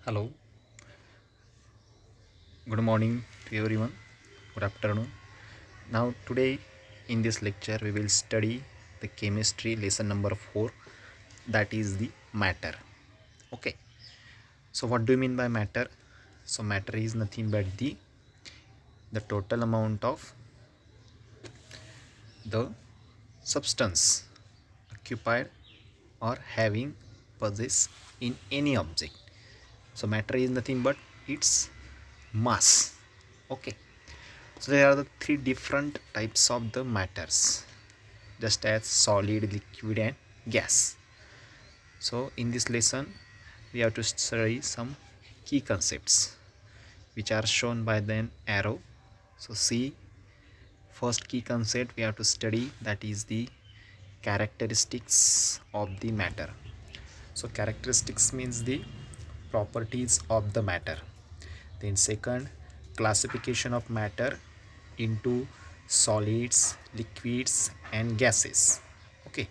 Hello, good morning to everyone. Good afternoon. Now, today in this lecture, we will study the chemistry lesson number 4, that is the matter. Okay, so what do you mean by matter? So, matter is nothing but the total amount of the substance occupied or having possess in any object. So, matter is nothing but its mass. Okay, so there are the three different types of the matters, just as solid, liquid and gas. So in this lesson we have to study some key concepts which are shown by an arrow. So see, first key concept we have to study, that is the characteristics of the matter. So characteristics means the properties of the matter. Then second, classification of matter into solids, liquids and gases, okay,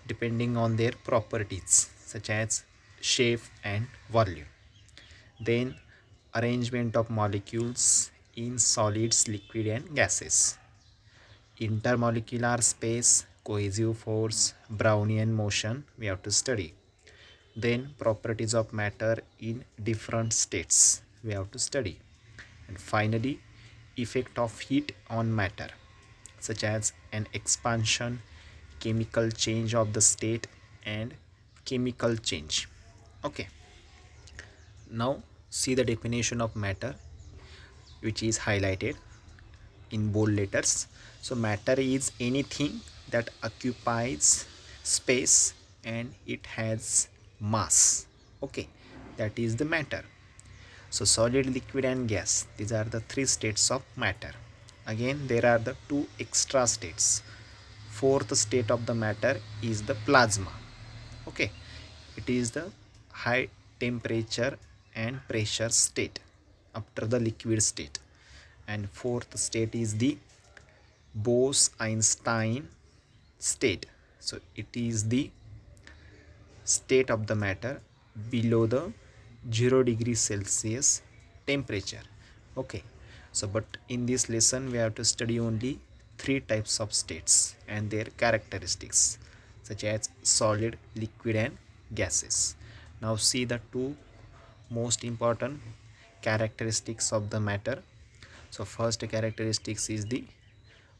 depending on their properties such as shape and volume. Then arrangement of molecules in solids, liquid and gases, intermolecular space, cohesive force, Brownian motion we have to study. Then properties of matter in different states we have to study. And finally, effect of heat on matter, such as an expansion, chemical change of the state and chemical change. Okay, now see the definition of matter, which is highlighted in bold letters. So matter is anything that occupies space and it has mass. Okay, that is the matter. So solid, liquid and gas, these are the three states of matter. Again, there are the two extra states. Fourth state of the matter is the plasma. Okay, it is the high temperature and pressure state after the liquid state. And fourth state is the Bose-Einstein state. So it is the state of the matter below the 0 degree Celsius temperature. Okay, so but in this lesson we have to study only three types of states and their characteristics, such as solid, liquid and gases. Now see the two most important characteristics of the matter. So first characteristics is the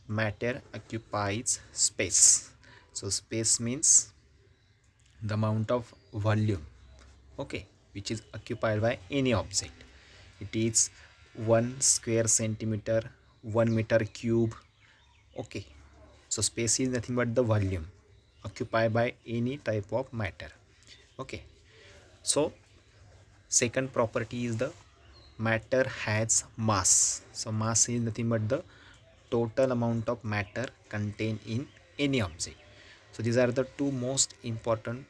matter occupies space. So space means the amount of volume, okay, which is occupied by any object. It is 1 square centimeter, 1 meter cube. Okay, so space is nothing but the volume occupied by any type of matter. Okay, so second property is the matter has mass. So mass is nothing but the total amount of matter contained in any object. So these are the two most important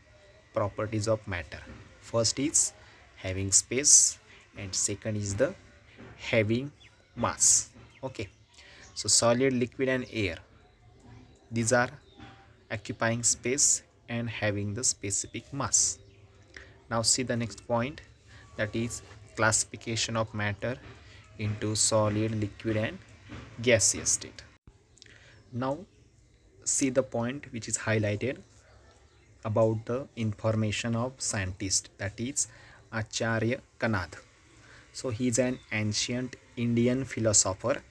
properties of matter. First is having space and second is the having mass. Okay, so solid, liquid and air, these are occupying space and having the specific mass. Now see the next point, that is classification of matter into solid, liquid and gaseous state. Now see the point which is highlighted about the information of scientist, that is Acharya Kanad. So he is an ancient Indian philosopher,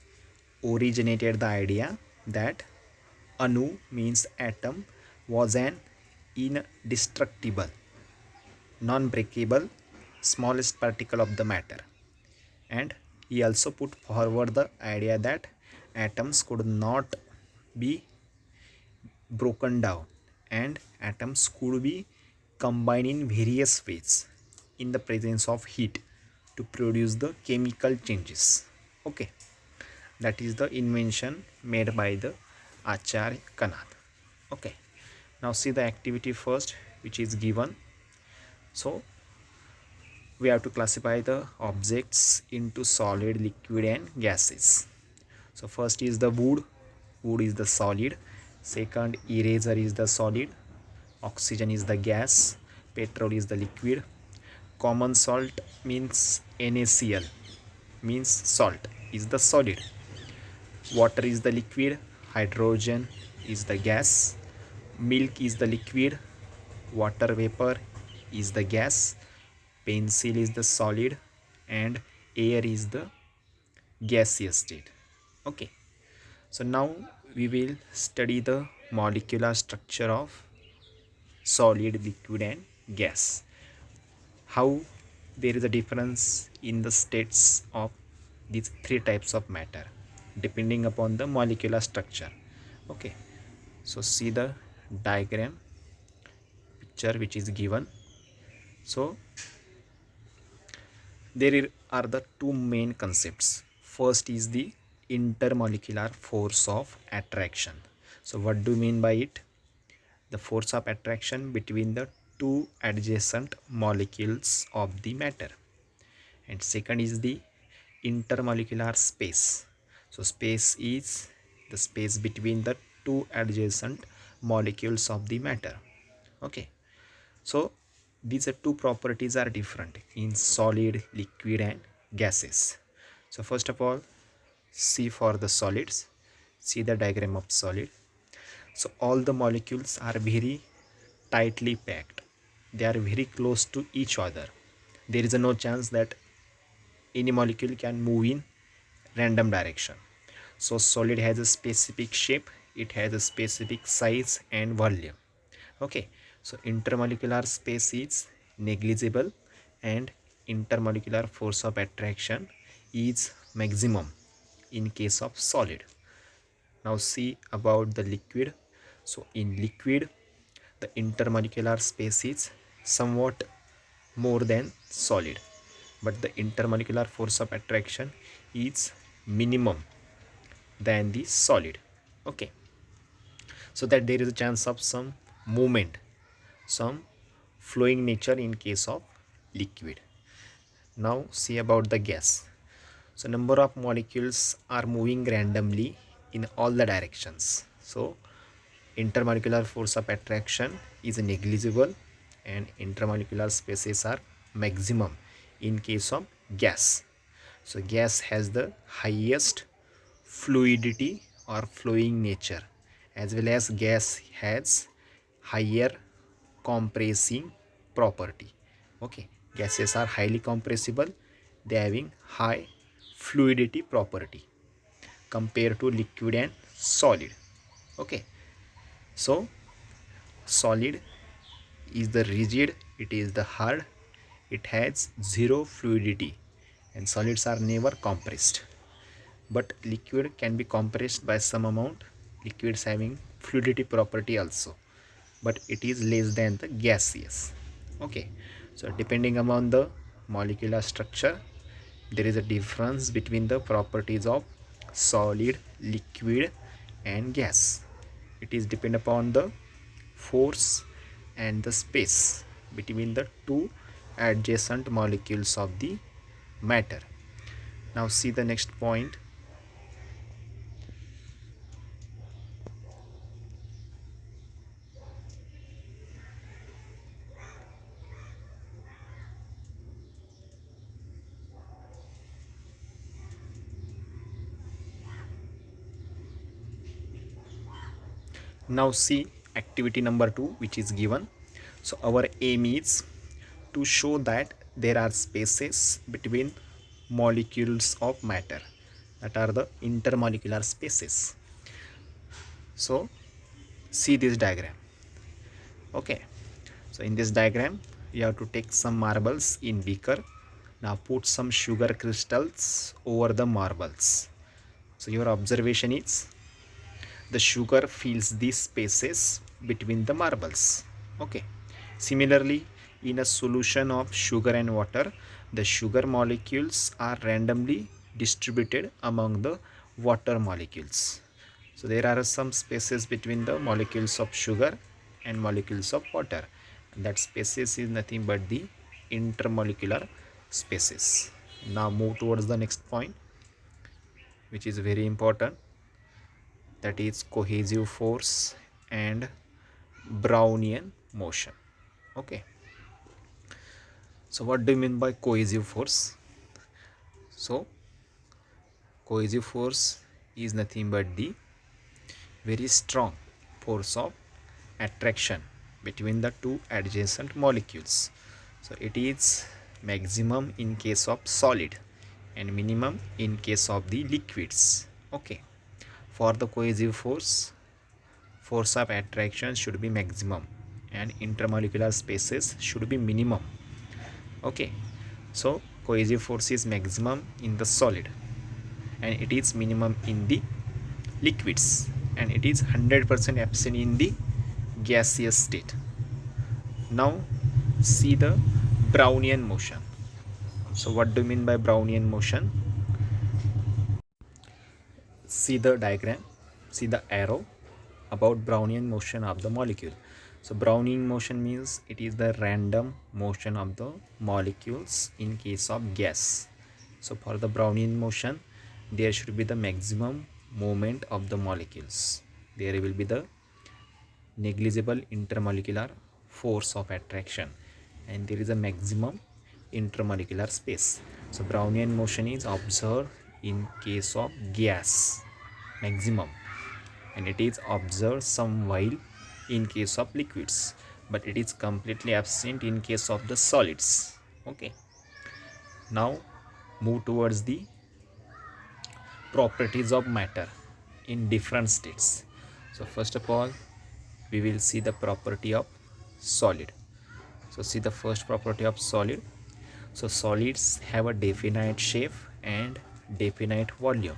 originated the idea that Anu means atom was an indestructible, non-breakable, smallest particle of the matter. And he also put forward the idea that atoms could not be broken down and atoms could be combined in various ways in the presence of heat to produce the chemical changes. Okay, that is the invention made by the Acharya Kanad. Okay, now see the activity first which is given. So we have to classify the objects into solid, liquid and gases. So first is the wood. Wood is the solid. Second, eraser is the solid. Oxygen is the gas. Petrol is the liquid. common salt means NaCl, means salt is the solid, water is the liquid, hydrogen is the gas, milk is the liquid, water vapor is the gas, pencil is the solid, and air is the gaseous state. Okay, so now we will study the molecular structure of solid, liquid, and gas. How there is a difference in the states of these three types of matter depending upon the molecular structure. Okay, so see the diagram picture which is given. So there are the two main concepts. First is the intermolecular force of attraction. So what do you mean by it? The force of attraction between the two adjacent molecules of the matter. And second is the intermolecular space. So space is the space between the two adjacent molecules of the matter. Okay, so these are two properties are different in solid, liquid, and gases. So first of all, see for the solids, see the diagram of solid. So all the molecules are very tightly packed, they are very close to each other. There is no chance that any molecule can move in random direction. So solid has a specific shape, it has a specific size and volume. Okay, so intermolecular space is negligible and intermolecular force of attraction is maximum in case of solid. Now see about the liquid. So in liquid, the intermolecular space is somewhat more than solid, but the intermolecular force of attraction is minimum than the solid. Okay, so that there is a chance of some movement, some flowing nature in case of liquid. Now see about the gas. So number of molecules are moving randomly in all the directions. So intermolecular force of attraction is negligible and intermolecular spaces are maximum in case of gas. So gas has the highest fluidity or flowing nature, as well as gas has higher compressing property. Okay, gases are highly compressible, they having high fluidity property compared to liquid and solid. Okay, so solid is the rigid, it is the hard, it has zero fluidity, and solids are never compressed. But liquid can be compressed by some amount, liquids having fluidity property also, but it is less than the gaseous. Okay, so depending upon the molecular structure, there is a difference between the properties of solid, liquid, and gas. It is depend upon the force and the space between the two adjacent molecules of the matter. Now see the next point. Now see activity number 2 which is given. So our aim is to show that there are spaces between molecules of matter, that are the intermolecular spaces. So see this diagram. Okay, so in this diagram you have to take some marbles in beaker. Now put some sugar crystals over the marbles. So your observation is the sugar fills these spaces between the marbles. Okay, similarly, in a solution of sugar and water, the sugar molecules are randomly distributed among the water molecules. So there are some spaces between the molecules of sugar and molecules of water, and that spaces is nothing but the intermolecular spaces. Now move towards the next point, which is very important, that is cohesive force and Brownian motion. Okay, So what do you mean by cohesive force? So cohesive force is nothing but the very strong force of attraction between the two adjacent molecules. So it is maximum in case of solid and minimum in case of the liquids. Okay, for the cohesive force of attraction should be maximum and intermolecular spaces should be minimum. Okay, so cohesive force is maximum in the solid and it is minimum in the liquids, and it is 100% absent in the gaseous state. Now see the Brownian motion. So what do you mean by Brownian motion? See the diagram, see the arrow about Brownian motion of the molecule. So Brownian motion means it is the random motion of the molecules in case of gas. So for the Brownian motion, there should be the maximum movement of the molecules. There will be the negligible intermolecular force of attraction and there is a maximum intermolecular space. So Brownian motion is observed in case of gas maximum, and it is observed some while in case of liquids, but it is completely absent in case of the solids. Okay, now move towards the properties of matter in different states. So first of all, we will see the property of solid. So see the first property of solid. So solids have a definite shape and definite volume.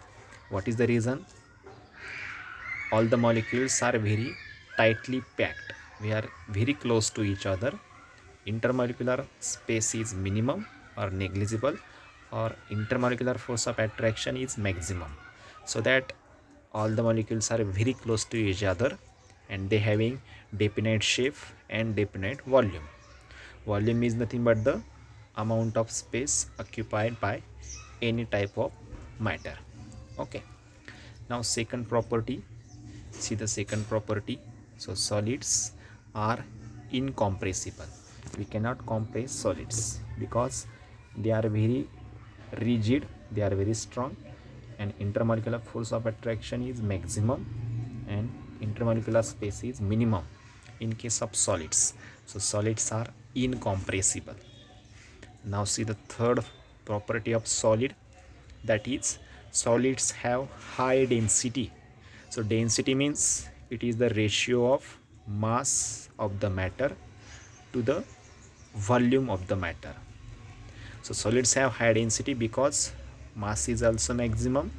What is the reason? All the molecules are very tightly packed. We are very close to each other. Intermolecular space is minimum or negligible, or intermolecular force of attraction is maximum. So that all the molecules are very close to each other and they having definite shape and definite volume. Volume is nothing but the amount of space occupied by any type of matter. Okay, now second property, see the second property. So solids are incompressible. We cannot compress solids because they are very rigid, they are very strong, and intermolecular force of attraction is maximum and intermolecular space is minimum in case of solids. So solids are incompressible. Now see the third property of solid, that is solids have high density. So density means it is the ratio of mass of the matter to the volume of the matter. So solids have high density because mass is also maximum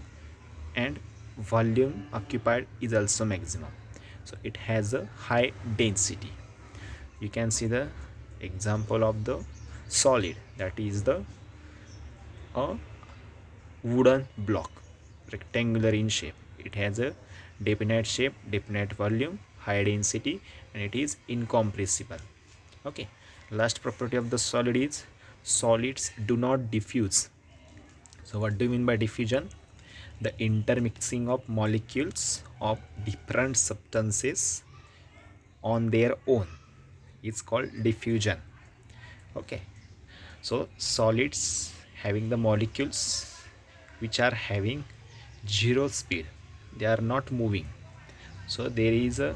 and volume occupied is also maximum. So it has a high density. You can see the example of the solid, that is the a wooden block, rectangular in shape. It has a definite shape, definite volume, high density, and it is incompressible. Okay, last property of the solid is solids do not diffuse. So what do you mean by diffusion? The intermixing of molecules of different substances on their own is called diffusion. Okay, so solids having the molecules which are having zero speed, they are not moving, so there is a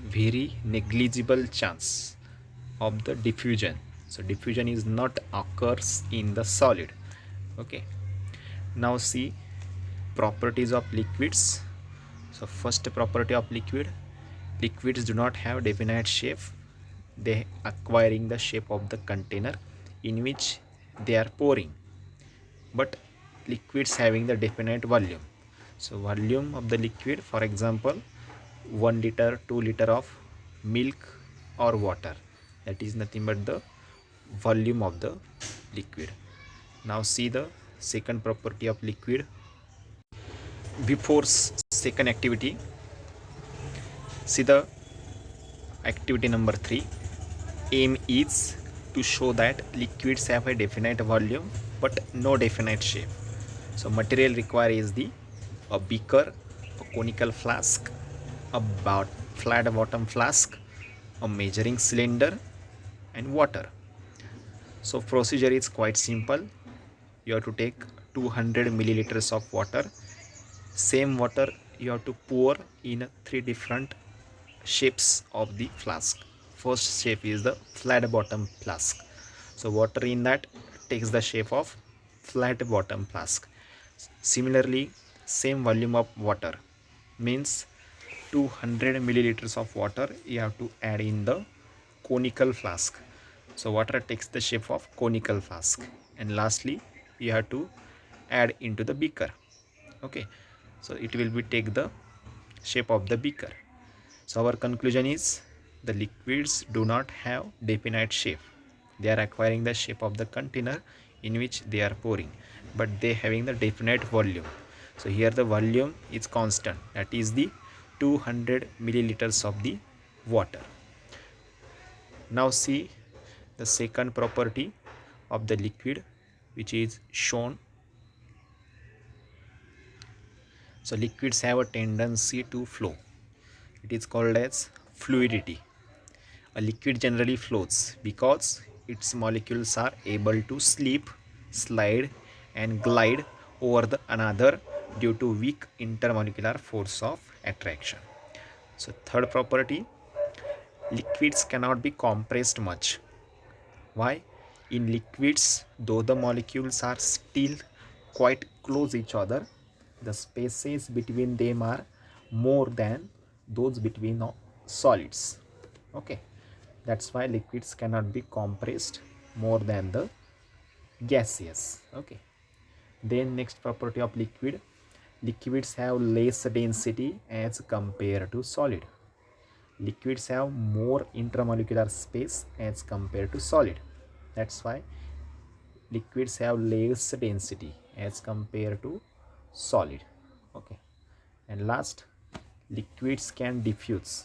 very negligible chance of the diffusion. So diffusion is not occurs in the solid. Okay, now see properties of liquids. So first property of liquid, liquids do not have definite shape, they acquiring the shape of the container in which they are pouring, but liquids having the definite volume. So volume of the liquid, for example 1 liter 2 liter of milk or water, that is nothing but the volume of the liquid. Now see the second property of liquid. Before second activity, see the activity number 3. Aim is to show that liquids have a definite volume but no definite shape. So material required is a beaker, a conical flask, a flat bottom flask, a measuring cylinder, and water. So procedure is quite simple. You have to take 200 milliliters of water. Same water you have to pour in three different shapes of the flask. First shape is the flat bottom flask. So water in that takes the shape of flat bottom flask. Similarly, same volume of water means 200 milliliters of water you have to add in the conical flask. So water takes the shape of conical flask, and lastly you have to add into the beaker. Okay, so it will be take the shape of the beaker. So our conclusion is the liquids do not have definite shape. They are acquiring the shape of the container in which they are pouring, but they having the definite volume. So here the volume is constant, that is the 200 milliliters of the water. Now see the second property of the liquid, which is shown. So liquids have a tendency to flow. It is called as fluidity. A liquid generally floats because its molecules are able to slip, slide, and glide over the another due to weak intermolecular force of attraction. So third property, liquids cannot be compressed much. Why? In liquids, though the molecules are still quite close each other, the spaces between them are more than those between solids. Okay, that's why liquids cannot be compressed more than the gaseous. Okay, then next property of liquid, liquids have less density as compared to solid. Liquids have more intermolecular space as compared to solid. That's why liquids have less density as compared to solid. Okay, and last, liquids can diffuse.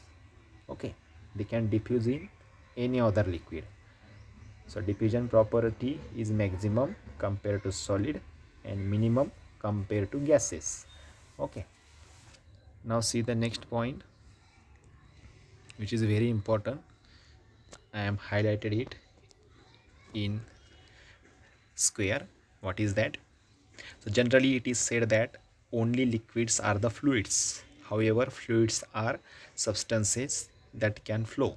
Okay, they can diffuse in any other liquid. So diffusion property is maximum compared to solid and minimum compared to gases. Okay, now see the next point, which is very important. I am highlighted it in square. What is that? So generally it is said that only liquids are the fluids. However, fluids are substances that can flow.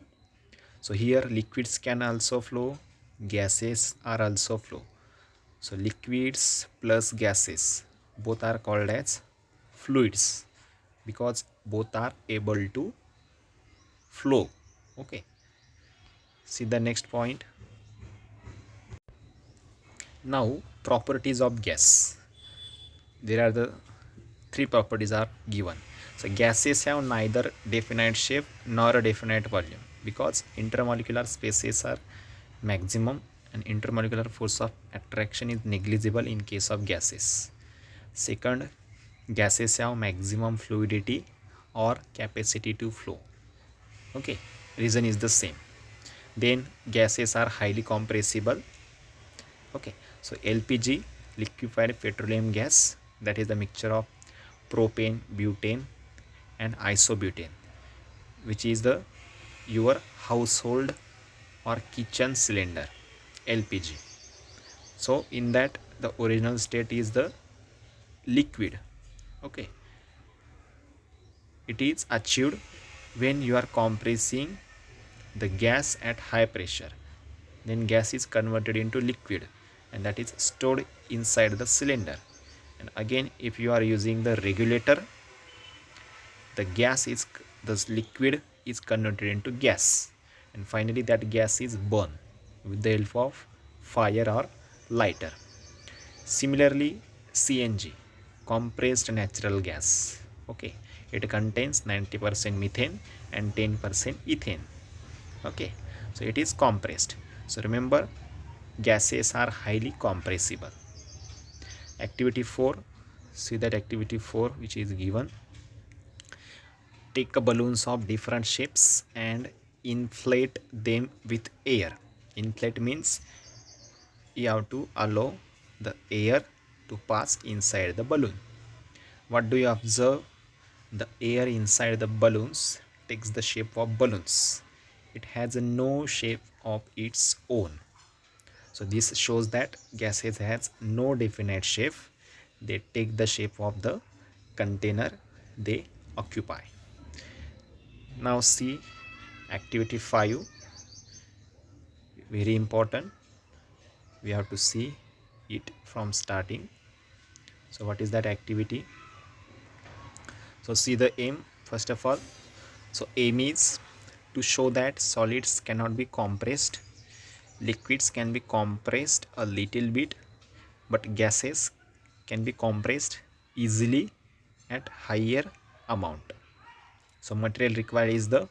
So here liquids can also flow, gases are also flow. So liquids plus gases both are called as fluids because both are able to flow. Okay, see the next point. Now properties of gas. There are the three properties are given. So gases have neither definite shape nor a definite volume because intermolecular spaces are maximum and intermolecular force of attraction is negligible in case of gases. Second, gases have maximum fluidity or capacity to flow. Okay, reason is the same. Then gases are highly compressible. Okay, so LPG, liquefied petroleum gas, that is the mixture of propane, butane, and isobutane, which is the your household or kitchen cylinder, LPG. So in that the original state is the liquid. Okay, it is achieved when you are compressing the gas at high pressure. Then gas is converted into liquid and that is stored inside the cylinder. And again, if you are using the regulator, the gas is the liquid is converted into gas, and finally that gas is burned with the help of fire or lighter. Similarly, CNG, compressed natural gas. Okay, it contains 90% methane and 10% ethane. Okay, so it is compressed. So remember, gases are highly compressible. Activity 4, see that activity 4 which is given. Take balloons of different shapes and inflate them with air. Inflate means you have to allow the air to pass inside the balloon. What do you observe? The air inside the balloons takes the shape of balloons. It has no shape of its own. So this shows that gases has no definite shape. They take the shape of the container they occupy. Now see activity 5, very important. We have to see it from starting. So what is that activity? So see the aim first of all. So aim is to show that solids cannot be compressed, liquids can be compressed a little bit, but gases can be compressed easily at higher amount. So material required is the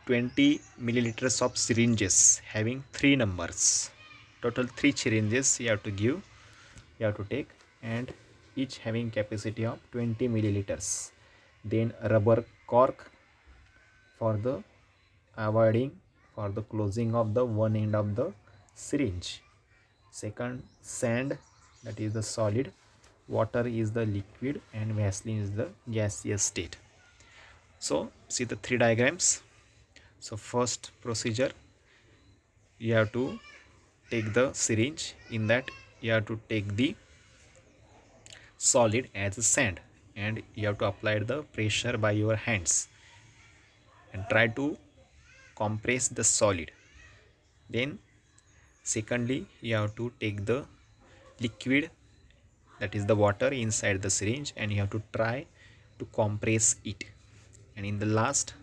20 milliliters of syringes having 3 numbers. Total 3 syringes you have to give, you have to take, and each having capacity of 20 milliliters. Then rubber cork for the avoiding for the closing of the one end of the syringe. Second, sand, that is the solid, water is the liquid, and Vaseline is the gaseous state. So see the 3 diagrams. So first procedure, you have to take the syringe. In that you have to take the solid as a sand, and you have to apply the pressure by your hands and try to compress the solid. Then secondly, you have to take the liquid, that is the water, inside the syringe, and you have to try to compress it. And in the last,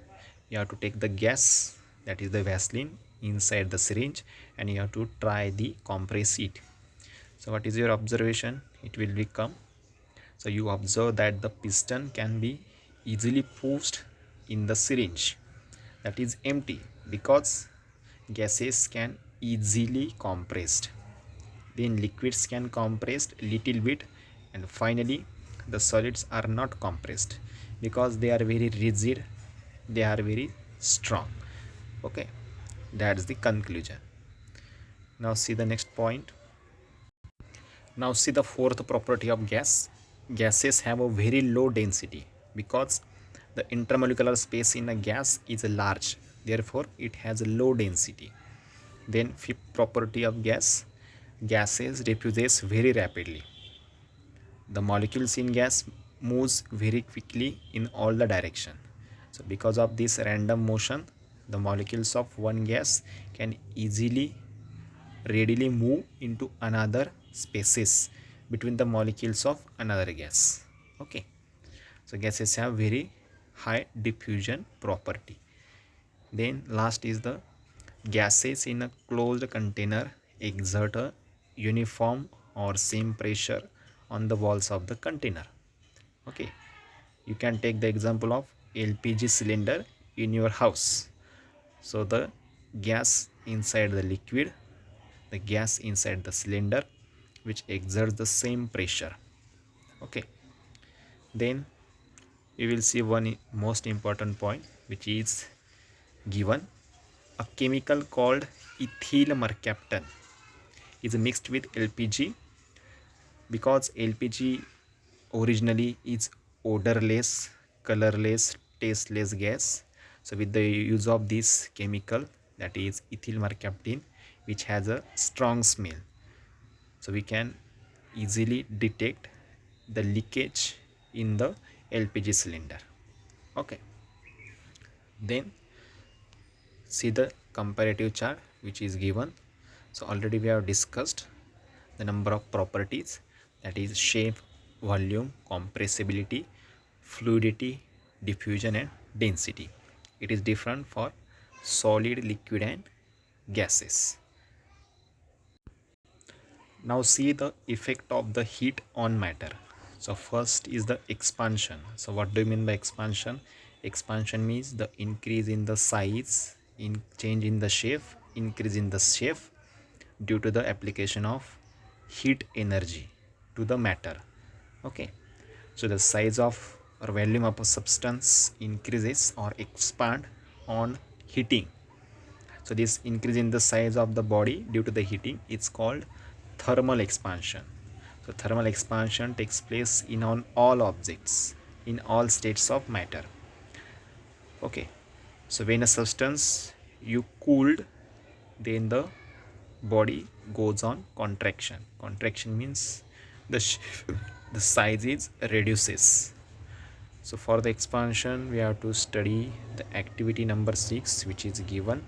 you have to take the gas, that is the Vaseline, inside the syringe, and you have to try the compress it. So what is your observation? It will become, so you observe that the piston can be easily pushed in the syringe that is empty because gases can easily compressed. Then liquids can compressed little bit, and finally the solids are not compressed because they are very rigid, they are very strong. Okay, that's the conclusion. Now see the next point. Now see the fourth property of gas. Gases have a very low density because the intermolecular space in a gas is large, therefore it has a low density. Then fifth property of gas, gases diffuses very rapidly. The molecules in gas moves very quickly in all the direction. So because of this random motion, the molecules of one gas can readily move into another spaces between the molecules of another gas. Okay, so gases have very high diffusion property. Then last is the gases in a closed container exert a uniform or same pressure on the walls of the container. Okay, you can take the example of LPG cylinder in your house. So the gas inside the liquid, the gas inside the cylinder, which exerts the same pressure. Okay, then we will see one most important point, which is given. A chemical called ethyl mercaptan is mixed with LPG because LPG originally is odorless, colorless, tasteless gas. So with the use of this chemical, that is ethyl mercaptan, which has a strong smell, so we can easily detect the leakage in the LPG cylinder. Okay, then see the comparative chart which is given. So already we have discussed the number of properties, that is shape, volume, compressibility, fluidity, diffusion, and density. It is different for solid, liquid, and gases. Now see the effect of the heat on matter. So first is the expansion. So what do you mean by expansion? Expansion means the increase in the size, in change in the shape, increase in the shape due to the application of heat energy to the matter. Okay, so the size of or volume of a substance increases or expand on heating. So this increase in the size of the body due to the heating is called thermal expansion. So thermal expansion takes place in on all objects, in all states of matter. Okay, so when a substance you cooled, then the body goes on contraction. Contraction means the the size is reduces. So for the expansion we have to study the activity number 6 which is given.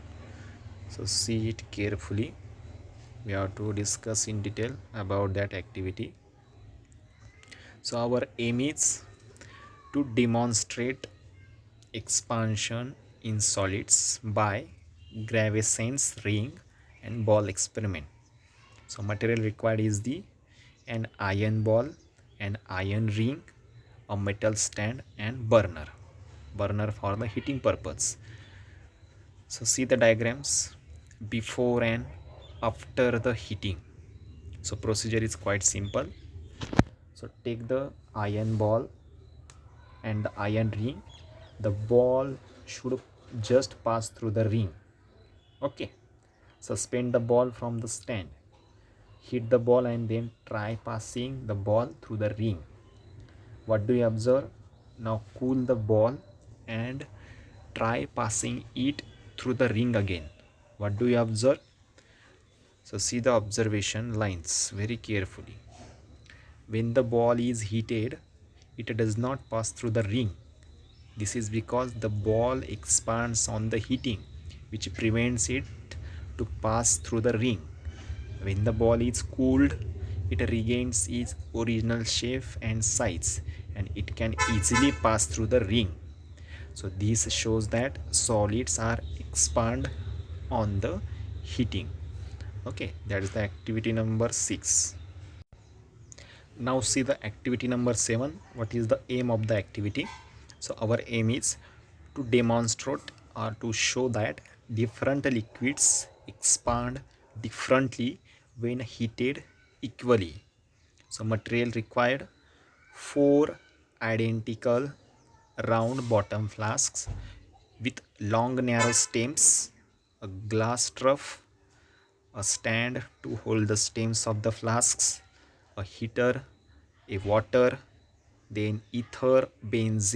So see it carefully. We have to discuss in detail about that activity. So our aim is to demonstrate expansion in solids by Gravesend's ring and ball experiment. So material required is an iron ball, an iron ring, a metal stand and burner for the heating purpose. So see the diagrams before and after the heating. So procedure is quite simple. So take the iron ball and the iron ring. The ball should just pass through the ring. Okay. Suspend the ball from the stand. Hit the ball and then try passing the ball through the ring. What do you observe? Now cool the ball and try passing it through the ring again. What do you observe? So see the observation lines very carefully. When the ball is heated, it does not pass through the ring. This is because the ball expands on the heating, which prevents it to pass through the ring. When the ball is cooled, it regains its original shape and size, and it can easily pass through the ring. So this shows that solids are expand on the heating. Okay, that is the activity number 6. Now see the activity number 7. What is the aim of the activity? So our aim is to demonstrate or to show that different liquids expand differently when heated equally. So material required: 4 identical round bottom flasks with long narrow stems, a glass trough, a stand to hold the stems of the flasks, a heater, a water, then ether, benzene